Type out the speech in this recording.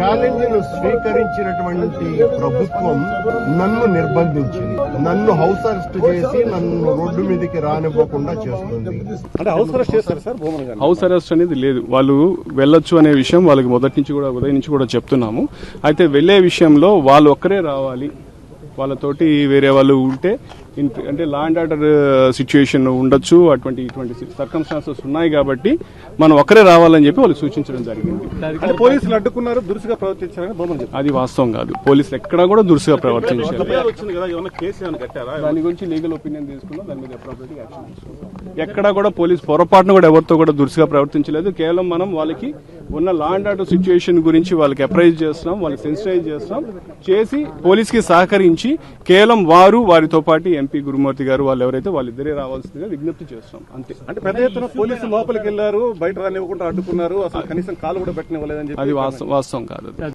Challenge ను స్వీకరించినటువంటి ప్రభుత్వం నన్ను నిర్బంధించింది, నన్ను హౌస్ అరెస్ట్ చేసి నన్ను రోడ్డు మీదకి రానివ్వకుండా చేస్తుంది. అంటే హౌస్ అరెస్ట్ చేస్తారు సార్ భూమన్ గారు? హౌస్ అరెస్ట్ అనేది లేదు, వాళ్ళు వెళ్ళొచ్చు అనే విషయం వాళ్ళకి మొదటి నుంచి కూడా ఉదయం నుంచి కూడా చెప్తున్నాము. అయితే వెళ్లే విషయంలో వాళ్ళు ఒక్కరే రావాలి, వాళ్ళతోటి వేరే వాళ్ళు ఉంటే అంటే లా అండ్ ఆర్డర్ సిచ్యుయేషన్ ఉండొచ్చు, ఇటువంటి సర్కమ్స్టాన్సెస్ ఉన్నాయి కాబట్టి మనం ఒక్కరే రావాలని చెప్పి వాళ్ళు సూచించడం జరిగింది. అంటే పోలీసులు అడ్డుకున్నారు, దురుసుగా ప్రవర్తించారని భూమన్ చెప్పారు. అది వాస్తవం కాదు, పోలీసులు ఎక్కడా కూడా దురుసుగా ప్రవర్తించారు. వచ్చింది కదా, ఏమైనా కేసు ఏమైనా కట్టారా? దాని గురించి లీగల్ ఒపీనియన్ తీసుకున్నాం, దాని మీద అప్రోప్రియేట్ యాక్షన్ తీసుకున్నాం. ఎక్కడా కూడా పోలీసు పొరపాటును కూడా ఎవరితో కూడా దురుసుగా ప్రవర్తించలేదు. కేవలం మనం వాళ్ళకి ఉన్న లా అండ్ ఆర్డర్ సిచ్యుయేషన్ గురించి వాళ్ళకి అప్రైజ్ చేస్తున్నాం, వాళ్ళకి సెన్సిటైజ్ చేస్తున్నాం, చేసి పోలీసుకి సహకరించి కేవలం వారితో పాటు ఎంపీ గురుమూర్తి గారు వాళ్ళు ఎవరైతే వాళ్ళిద్దరే రావాల్సిందిగా విజ్ఞప్తి చేస్తున్నాం అంతే. అంటే పెద్ద ఎత్తున పోలీసులు లోపలికి వెళ్లారు, బయట రానివ్వకుండా అడ్డుకున్నారు, అసలు కనీసం కాలు కూడా పెట్టనివ్వలేదని చెప్పి అది వాస్తవం కాదు.